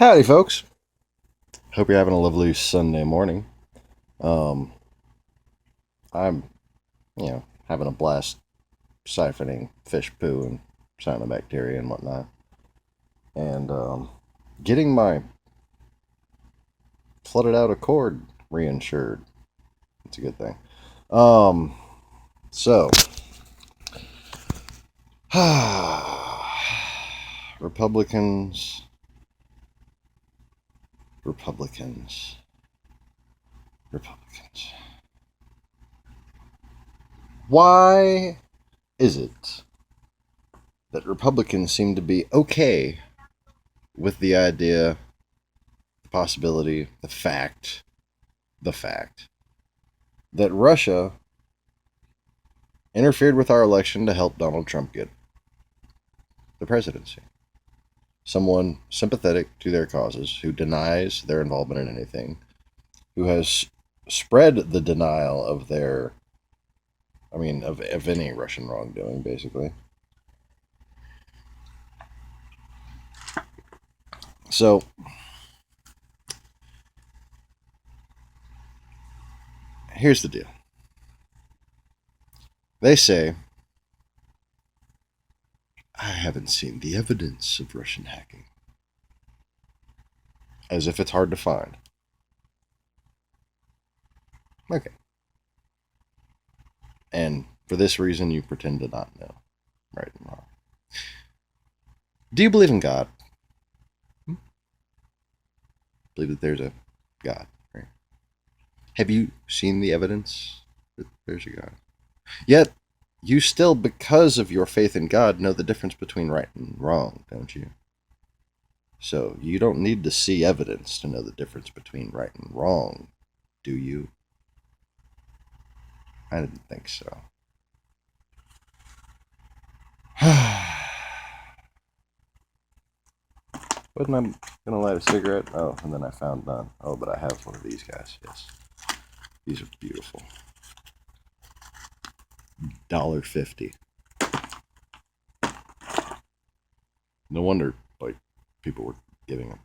Howdy, folks. Hope you're having a lovely Sunday morning. Um, I'm, having a blast siphoning fish poo and cyanobacteria and whatnot, and getting my flooded out Accord reinsured. It's a good thing. Um, so Republicans, Republicans, Republicans. Why is it that Republicans seem to be okay with the idea, the possibility, the fact that Russia interfered with our election to help Donald Trump get the presidency? Someone sympathetic to their causes, who denies their involvement in anything, who has spread the denial of of any Russian wrongdoing, basically. So, here's the deal. They say, I haven't seen the evidence of Russian hacking. As if it's hard to find. Okay. And for this reason, you pretend to not know right and wrong. Do you believe in God? Believe that there's a God, right? Have you seen the evidence that there's a God? Yet, you still, because of your faith in God, know the difference between right and wrong, don't you? So, you don't need to see evidence to know the difference between right and wrong, do you? I didn't think so. Wasn't I gonna light a cigarette? Oh, and then I found none. Oh, but I have one of these guys. Yes, these are beautiful. $1.50. No wonder, like, people were giving them.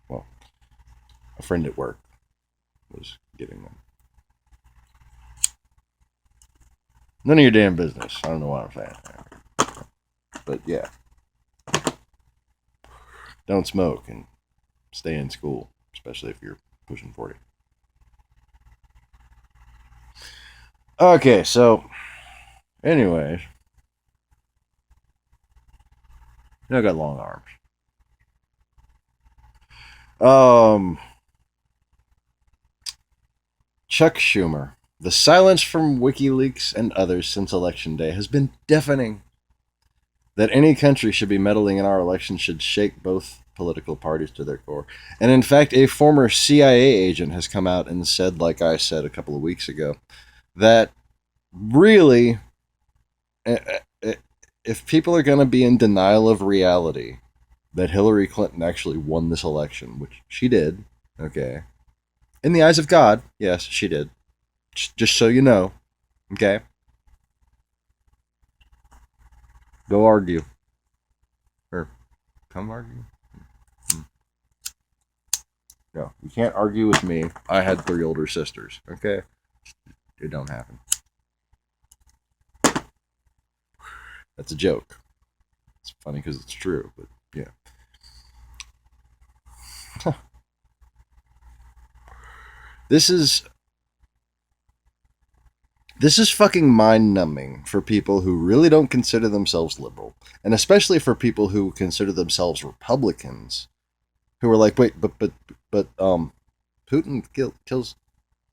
Well, a friend at work was giving them. None of your damn business. I don't know what I'm saying. But yeah. Don't smoke and stay in school, especially if you're pushing 40. Okay, so, anyways, I got long arms. Chuck Schumer. The silence from WikiLeaks and others since Election Day has been deafening. That any country should be meddling in our elections should shake both political parties to their core. And in fact, a former CIA agent has come out and said, like I said a couple of weeks ago, that really, if people are going to be in denial of reality, that Hillary Clinton actually won this election, which she did, okay? In the eyes of God, yes, she did. Just so you know, okay? Go argue. Or come argue. No, you can't argue with me. I had 3 older sisters, okay? It don't happen. That's a joke. It's funny because it's true, but yeah. This is fucking mind-numbing for people who really don't consider themselves liberal, and especially for people who consider themselves Republicans, who are like, wait, but Putin kills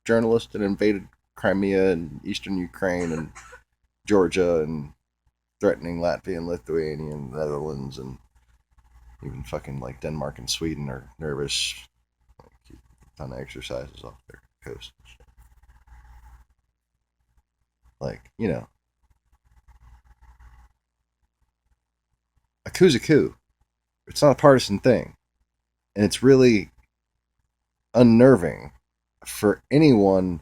journalists and invaded Crimea and eastern Ukraine and Georgia and threatening Latvia and Lithuania and Netherlands and even fucking like Denmark and Sweden are nervous. Like, keep a ton of exercises off their coast. Like, Akuza Coup. It's not a partisan thing. And it's really unnerving for anyone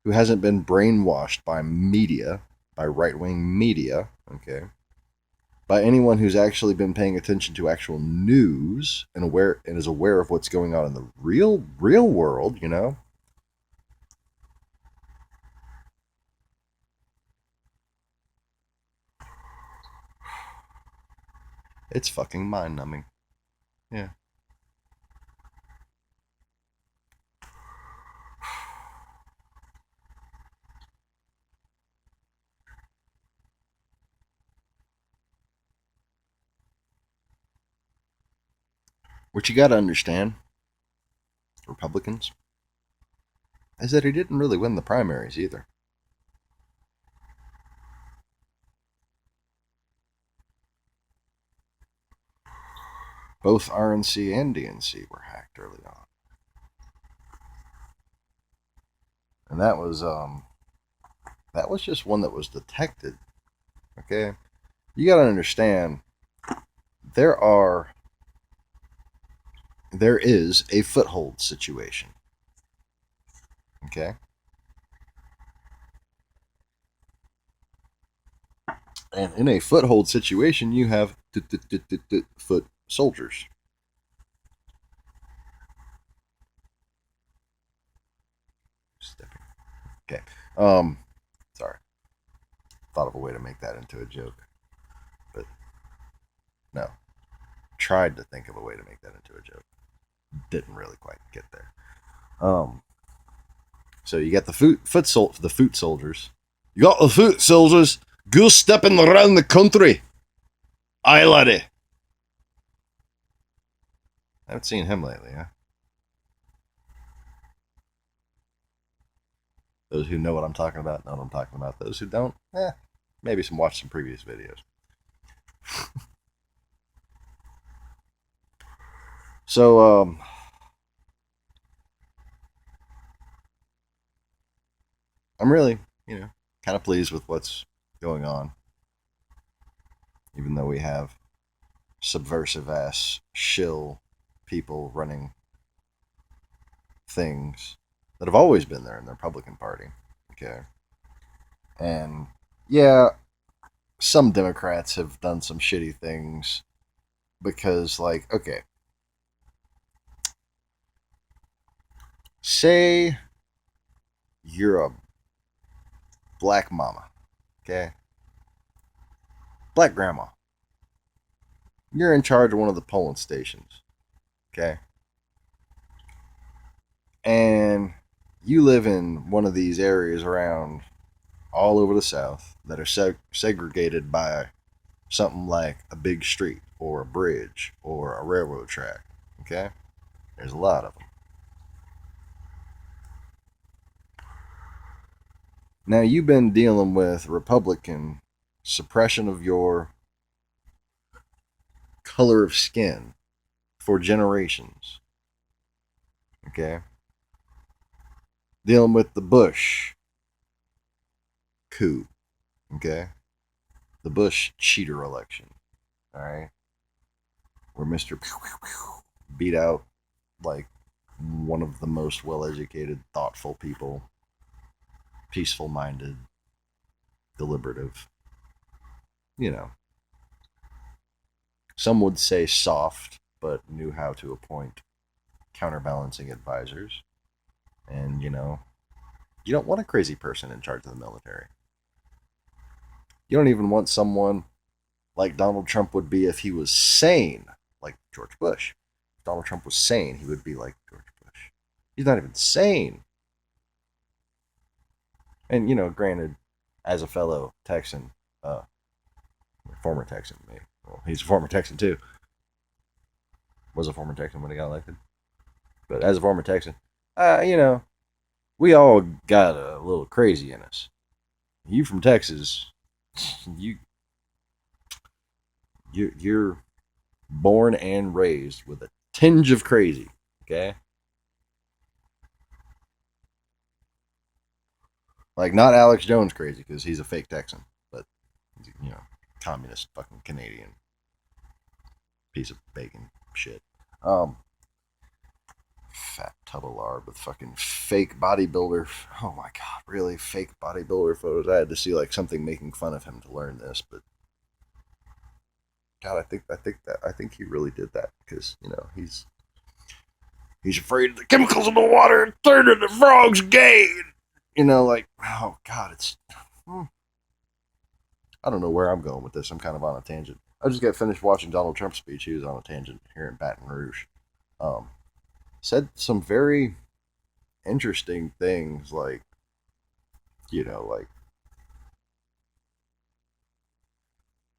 who hasn't been brainwashed by media, by right-wing media, okay, by anyone who's actually been paying attention to actual news and is aware of what's going on in the real world, you know. It's fucking mind numbing. Yeah. What you got to understand, Republicans, is that he didn't really win the primaries either. Both RNC and DNC were hacked early on. And that was just one that was detected. Okay? You got to understand there is a foothold situation. Okay? And in a foothold situation, you have foot soldiers. Stepping. Okay. Sorry. Thought of a way to make that into a joke, but no. Tried to think of a way to make that into a joke. Didn't really quite get there. So you got the foot soldiers. You got the foot soldiers goose stepping around the country. Aye, laddie. I haven't seen him lately, huh? Those who know what I'm talking about know what I'm talking about. Those who don't, maybe watch some previous videos. So, I'm really, kind of pleased with what's going on. Even though we have subversive ass shill people running things that have always been there in the Republican Party. Okay. And yeah, some Democrats have done some shitty things because, like, okay, say you're a black mama, okay? Black grandma. You're in charge of one of the polling stations, okay? And you live in one of these areas around all over the South that are segregated by something like a big street or a bridge or a railroad track, okay? There's a lot of them. Now, you've been dealing with Republican suppression of your color of skin for generations. Okay? Dealing with the Bush coup. Okay? The Bush cheater election. Alright? Where Mr. beat out, like, one of the most well educated, thoughtful people, peaceful minded, deliberative. You know. Some would say soft, but knew how to appoint counterbalancing advisors. And, you don't want a crazy person in charge of the military. You don't even want someone like Donald Trump would be if he was sane, like George Bush. If Donald Trump was sane, he would be like George Bush. He's not even sane. And, granted, as a fellow Texan, former Texan, maybe. Well, he's a former Texan too. Was a former Texan when he got elected. But as a former Texan, we all got a little crazy in us. You from Texas, you're born and raised with a tinge of crazy. Okay, like not Alex Jones crazy because he's a fake Texan, but communist fucking Canadian piece of bacon shit. Fat tub of lard with fucking fake bodybuilder. Oh my god, really? Fake bodybuilder photos? I had to see like something making fun of him to learn this, but God, I think he really did that because he's afraid of the chemicals in the water and turning the frogs gay. Like, oh God, it's. I don't know where I'm going with this. I'm kind of on a tangent. I just got finished watching Donald Trump's speech. He was on a tangent here in Baton Rouge. Um, Said some very interesting things, like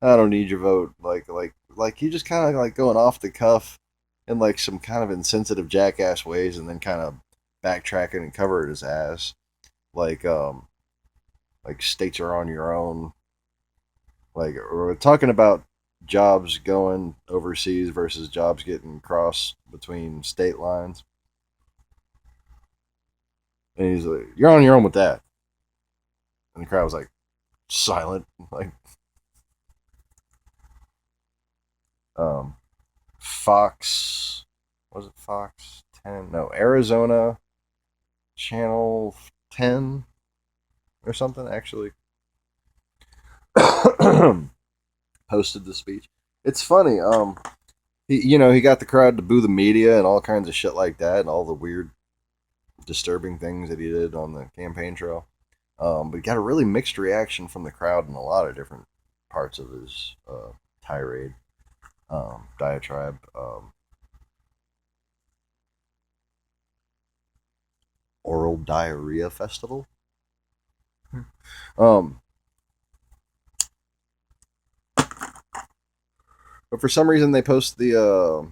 I don't need your vote, like he just kind of like going off the cuff in like some kind of insensitive jackass ways, and then kind of backtracking and covering his ass, like like states are on your own. Like we're talking about jobs going overseas versus jobs getting crossed between state lines. And he's like, "You're on your own with that." And the crowd was like silent. Like, um, Fox, was it Fox 10? No, Arizona Channel 10 or something actually posted the speech. It's funny. He got the crowd to boo the media and all kinds of shit like that, and all the weird, disturbing things that he did on the campaign trail. But he got a really mixed reaction from the crowd in a lot of different parts of his tirade, diatribe. Oral Diarrhea Festival. Um, but for some reason, they post the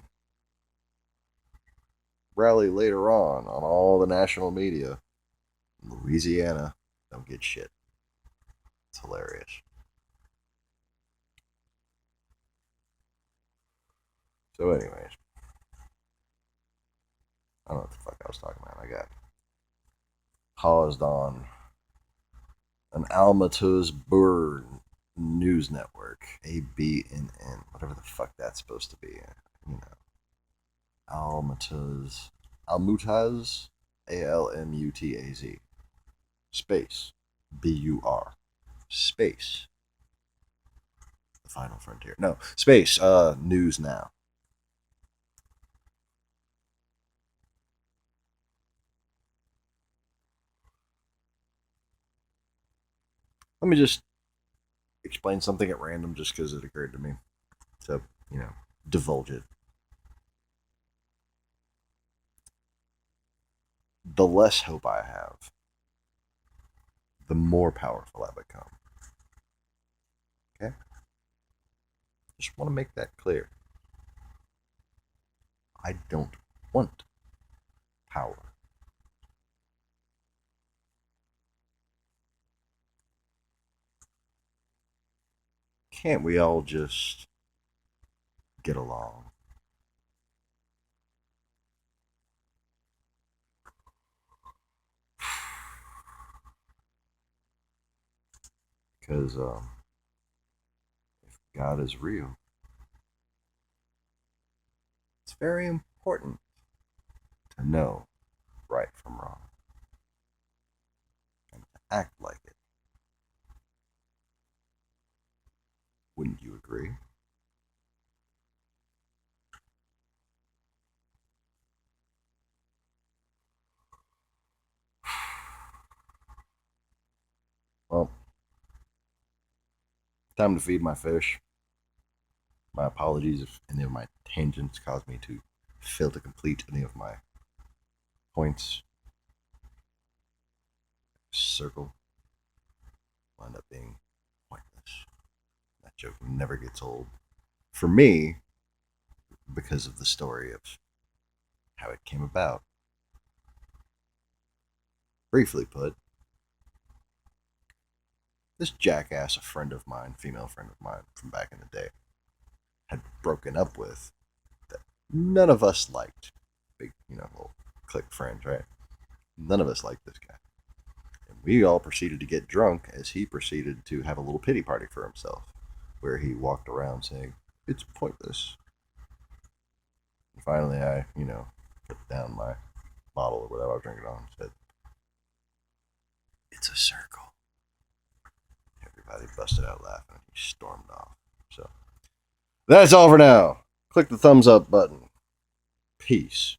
rally later on all the national media. Louisiana don't get shit. It's hilarious. So, anyways, I don't know what the fuck I was talking about. I got paused on an Almatuzburg news network, ABNN, whatever the fuck that's supposed to be. You know, Almutaz, Almutaz, space, BUR, space, the final frontier. No, space, news now. Let me just explain something at random just because it occurred to me. So, you know, divulge it. The less hope I have, the more powerful I become. Okay? Just want to make that clear. I don't want power. Can't we all just get along? Because if God is real, it's very important to know right from wrong and to act like it. Wouldn't you agree? Well, time to feed my fish. My apologies if any of my tangents caused me to fail to complete any of my points. Circle wound up being pointless. That joke never gets old. For me, because of the story of how it came about. Briefly put, this jackass, a friend of mine, female friend of mine from back in the day, had broken up with that none of us liked. Big, little clique friends, right? None of us liked this guy. And we all proceeded to get drunk as he proceeded to have a little pity party for himself, where he walked around saying, "It's pointless." And finally, I, put down my bottle or whatever I was drinking on and said, "It's a circle." Everybody busted out laughing. He stormed off. So, That's all for now. Click the thumbs up button. Peace.